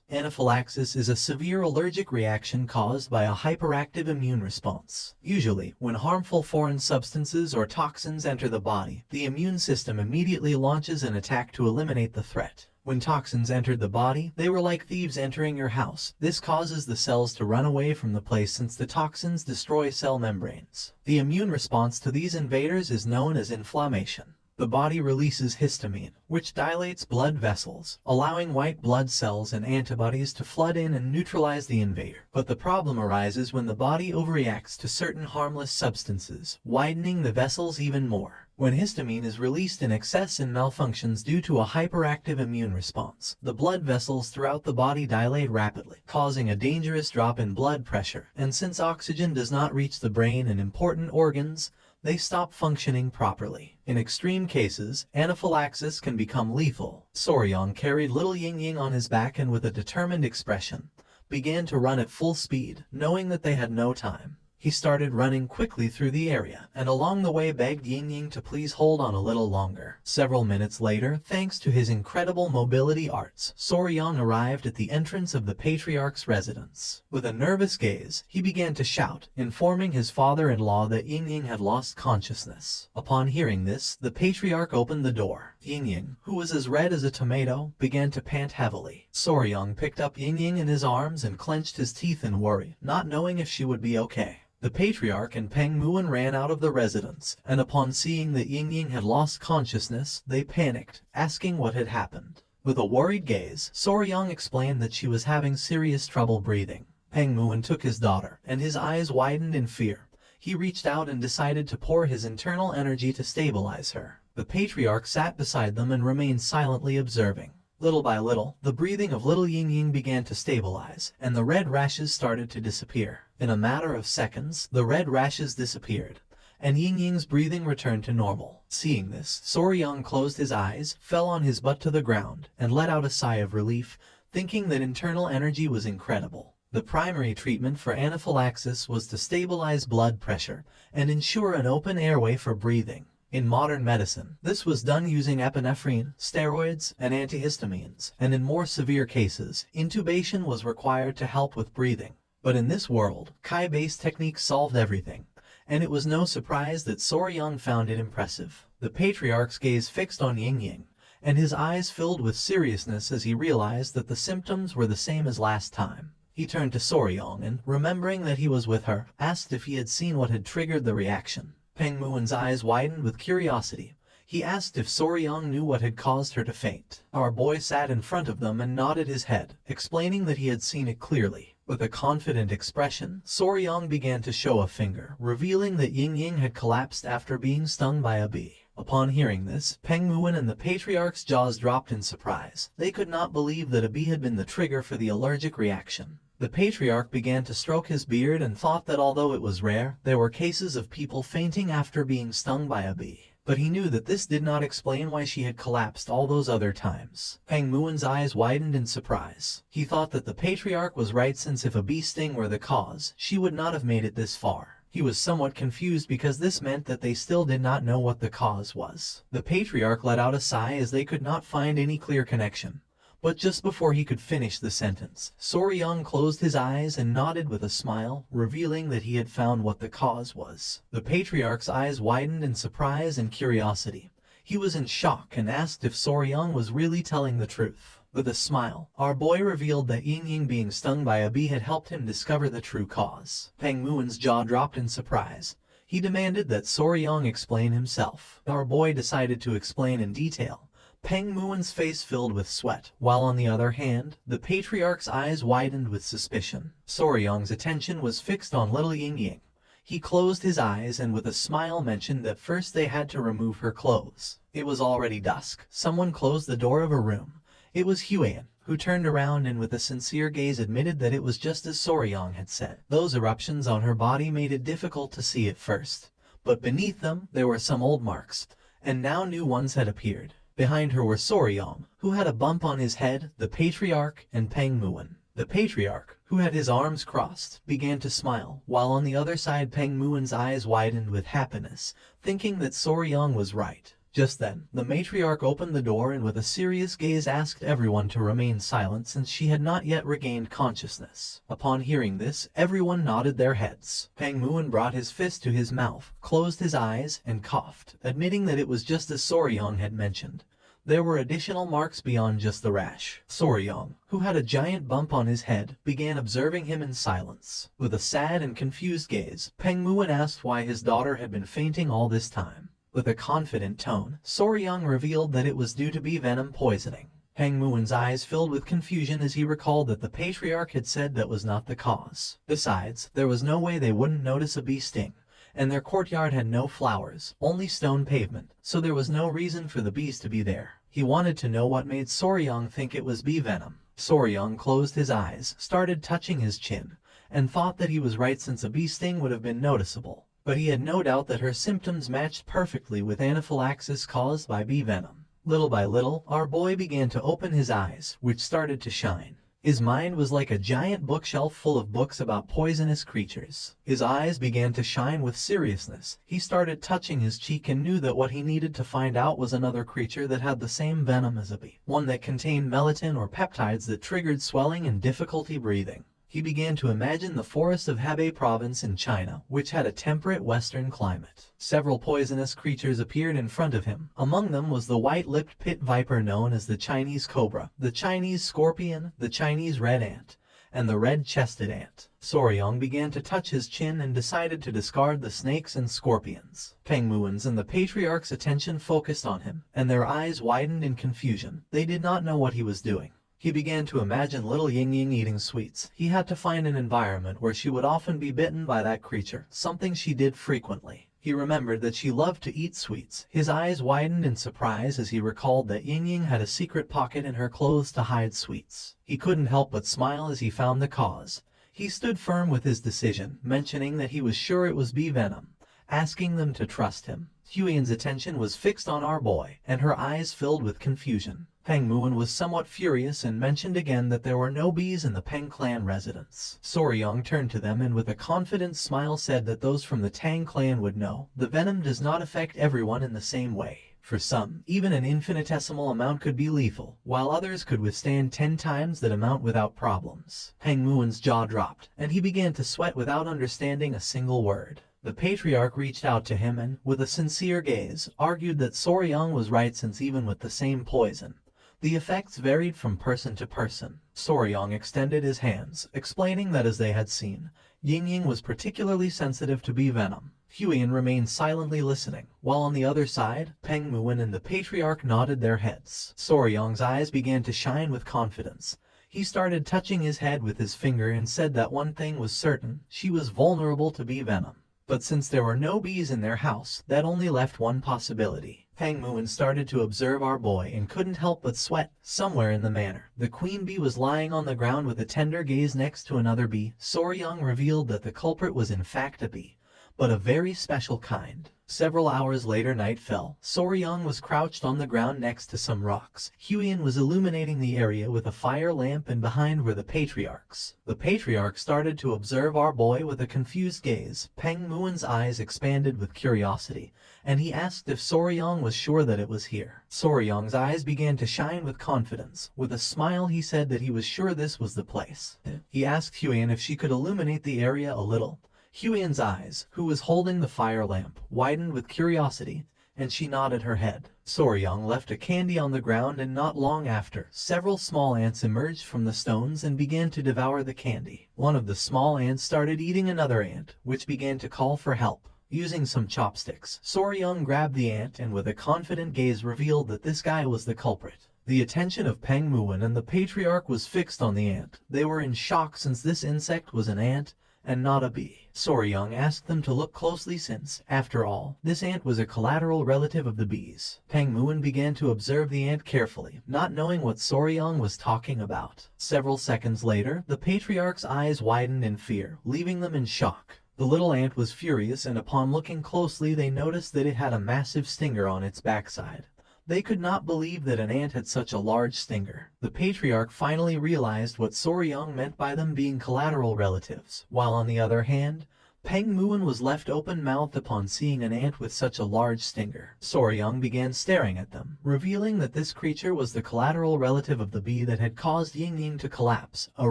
Anaphylaxis is a severe allergic reaction caused by a hyperactive immune response. Usually, when harmful foreign substances or toxins enter the body, the immune system immediately launches an attack to eliminate the threat. When toxins entered the body, they were like thieves entering your house. This causes the cells to run away from the place since the toxins destroy cell membranes. The immune response to these invaders is known as inflammation. The body releases histamine, which dilates blood vessels, allowing white blood cells and antibodies to flood in and neutralize the invader. But the problem arises when the body overreacts to certain harmless substances, widening the vessels even more. When histamine is released in excess and malfunctions due to a hyperactive immune response, the blood vessels throughout the body dilate rapidly, causing a dangerous drop in blood pressure. And since oxygen does not reach the brain and important organs, they stop functioning properly. In extreme cases, anaphylaxis can become lethal. Soryong carried little Ying-Ying on his back and with a determined expression, began to run at full speed, knowing that they had no time. He started running quickly through the area, and along the way begged Ying-Ying to please hold on a little longer. Several minutes later, thanks to his incredible mobility arts, Soryong arrived at the entrance of the patriarch's residence. With a nervous gaze, he began to shout, informing his father-in-law that Ying-Ying had lost consciousness. Upon hearing this, the patriarch opened the door. Ying-Ying, who was as red as a tomato, began to pant heavily. Soryong picked up Ying-Ying in his arms and clenched his teeth in worry, not knowing if she would be okay. The patriarch and Peng Muon ran out of the residence, and upon seeing that Ying-Ying had lost consciousness, they panicked, asking what had happened. With a worried gaze, Soryong explained that she was having serious trouble breathing. Peng Muon took his daughter, and his eyes widened in fear. He reached out and decided to pour his internal energy to stabilize her. The patriarch sat beside them and remained silently observing. Little by little, the breathing of little Ying-Ying began to stabilize, and the red rashes started to disappear. In a matter of seconds, the red rashes disappeared, and Ying-Ying's breathing returned to normal. Seeing this, Soryong closed his eyes, fell on his butt to the ground, and let out a sigh of relief, thinking that internal energy was incredible. The primary treatment for anaphylaxis was to stabilize blood pressure and ensure an open airway for breathing. In modern medicine, this was done using epinephrine, steroids, and antihistamines, and in more severe cases, intubation was required to help with breathing. But in this world, Kai-based techniques solved everything, and it was no surprise that Soryong found it impressive. The patriarch's gaze fixed on Ying-Ying, and his eyes filled with seriousness as he realized that the symptoms were the same as last time. He turned to Soryong and, remembering that he was with her, asked if he had seen what had triggered the reaction. Peng Muon's eyes widened with curiosity. He asked if Soryong knew what had caused her to faint. Our boy sat in front of them and nodded his head, explaining that he had seen it clearly. With a confident expression, Soryong began to show a finger, revealing that Ying-Ying had collapsed after being stung by a bee. Upon hearing this, Peng Muon and the patriarch's jaws dropped in surprise. They could not believe that a bee had been the trigger for the allergic reaction. The patriarch began to stroke his beard and thought that although it was rare, there were cases of people fainting after being stung by a bee. But he knew that this did not explain why she had collapsed all those other times. Peng Muon's eyes widened in surprise. He thought that the patriarch was right, since if a bee sting were the cause, she would not have made it this far. He was somewhat confused because this meant that they still did not know what the cause was. The patriarch let out a sigh as they could not find any clear connection. But just before he could finish the sentence, Soryong closed his eyes and nodded with a smile, revealing that he had found what the cause was. The patriarch's eyes widened in surprise and curiosity. He was in shock and asked if Soryong was really telling the truth. With a smile, our boy revealed that Ying-Ying being stung by a bee had helped him discover the true cause. Peng Muon's jaw dropped in surprise. He demanded that Soryong explain himself. Our boy decided to explain in detail. Peng Muon's face filled with sweat, while on the other hand, the patriarch's eyes widened with suspicion. Soryong's attention was fixed on little Ying-Ying. He closed his eyes and with a smile mentioned that first they had to remove her clothes. It was already dusk. Someone closed the door of a room. It was Huan, who turned around and with a sincere gaze admitted that it was just as Soryong had said. Those eruptions on her body made it difficult to see at first, but beneath them there were some old marks, and now new ones had appeared. Behind her were Soryong, who had a bump on his head, the patriarch, and Peng Muon. The patriarch, who had his arms crossed, began to smile, while on the other side Peng Muon's eyes widened with happiness, thinking that Soryong was right. Just then, the matriarch opened the door and with a serious gaze asked everyone to remain silent since she had not yet regained consciousness. Upon hearing this, everyone nodded their heads. Peng Muin brought his fist to his mouth, closed his eyes, and coughed, admitting that it was just as Soryong had mentioned. There were additional marks beyond just the rash. Soryong, who had a giant bump on his head, began observing him in silence. With a sad and confused gaze, Peng Muin asked why his daughter had been fainting all this time. With a confident tone, Soryong revealed that it was due to bee venom poisoning. Peng Muin's eyes filled with confusion as he recalled that the patriarch had said that was not the cause. Besides, there was no way they wouldn't notice a bee sting, and their courtyard had no flowers, only stone pavement, so there was no reason for the bees to be there. He wanted to know what made Soryong think it was bee venom. Soryong closed his eyes, started touching his chin, and thought that he was right since a bee sting would have been noticeable. But he had no doubt that her symptoms matched perfectly with anaphylaxis caused by bee venom. Little by little, our boy began to open his eyes, which started to shine. His mind was like a giant bookshelf full of books about poisonous creatures. His eyes began to shine with seriousness. He started touching his cheek and knew that what he needed to find out was another creature that had the same venom as a bee, one that contained melatonin or peptides that triggered swelling and difficulty breathing. He began to imagine the forest of Hebei province in China, which had a temperate western climate. Several poisonous creatures appeared in front of him. Among them was the white-lipped pit viper known as the Chinese cobra, the Chinese scorpion, the Chinese red ant, and the red-chested ant. Soryong began to touch his chin and decided to discard the snakes and scorpions. Peng Muin's and the patriarch's attention focused on him, and their eyes widened in confusion. They did not know what he was doing. He began to imagine little Ying-Ying eating sweets. He had to find an environment where she would often be bitten by that creature, something she did frequently. He remembered that she loved to eat sweets. His eyes widened in surprise as he recalled that Ying-Ying had a secret pocket in her clothes to hide sweets. He couldn't help but smile as he found the cause. He stood firm with his decision, mentioning that he was sure it was bee venom, asking them to trust him. Huiyan's attention was fixed on our boy, and her eyes filled with confusion. Peng Muin was somewhat furious and mentioned again that there were no bees in the Peng clan residence. Soryong turned to them and with a confident smile said that those from the Tang clan would know. The venom does not affect everyone in the same way. For some, even an infinitesimal amount could be lethal, while others could withstand 10 times that amount without problems. Peng Muin's jaw dropped, and he began to sweat without understanding a single word. The patriarch reached out to him and, with a sincere gaze, argued that Soryong was right since even with the same poison, the effects varied from person to person. Soryong extended his hands, explaining that as they had seen, Ying-Ying was particularly sensitive to bee venom. Huiyan remained silently listening, while on the other side, Peng Muin and the patriarch nodded their heads. Soryong's eyes began to shine with confidence. He started touching his head with his finger and said that one thing was certain, she was vulnerable to bee venom. But since there were no bees in their house, that only left one possibility. Peng Muin started to observe our boy and couldn't help but sweat. Somewhere in the manor, the queen bee was lying on the ground with a tender gaze next to another bee. Soryong revealed that the culprit was in fact a bee, but a very special kind. Several hours later night fell. Soryong was crouched on the ground next to some rocks. Huiyan was illuminating the area with a fire lamp and behind were the patriarchs. The patriarch started to observe our boy with a confused gaze. Peng Muin's eyes expanded with curiosity, and he asked if Soryong was sure that it was here. Soryong's eyes began to shine with confidence. With a smile he said that he was sure this was the place. He asked Huiyan if she could illuminate the area a little. Huiyan's eyes, who was holding the fire lamp, widened with curiosity, and she nodded her head. Soryong left a candy on the ground and not long after, several small ants emerged from the stones and began to devour the candy. One of the small ants started eating another ant, which began to call for help. Using some chopsticks, Soryong grabbed the ant and with a confident gaze revealed that this guy was the culprit. The attention of Peng Muin and the patriarch was fixed on the ant. They were in shock since this insect was an ant and not a bee. Soryong asked them to look closely since, after all, this ant was a collateral relative of the bees. Peng Muin began to observe the ant carefully, not knowing what Soryong was talking about. Several seconds later, the patriarch's eyes widened in fear, leaving them in shock. The little ant was furious and upon looking closely they noticed that it had a massive stinger on its backside. They could not believe that an ant had such a large stinger. The patriarch finally realized what Soryong meant by them being collateral relatives, while on the other hand, Peng Muon was left open-mouthed upon seeing an ant with such a large stinger. Soryang began staring at them, revealing that this creature was the collateral relative of the bee that had caused Ying Ying to collapse, a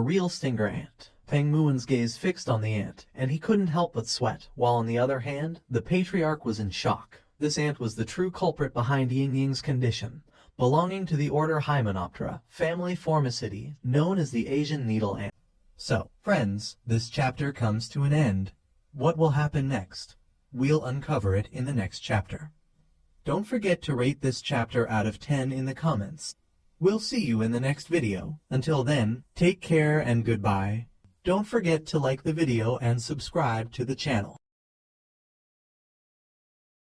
real stinger ant. Peng Muon's gaze fixed on the ant, and he couldn't help but sweat, while on the other hand, the patriarch was in shock. This ant was the true culprit behind Ying Ying's condition, belonging to the order Hymenoptera, family Formicidae, known as the Asian needle ant. So, friends, this chapter comes to an end. What will happen next? We'll uncover it in the next chapter. Don't forget to rate this chapter out of 10 in the comments. We'll see you in the next video. Until then, take care and goodbye. Don't forget to like the video and subscribe to the channel.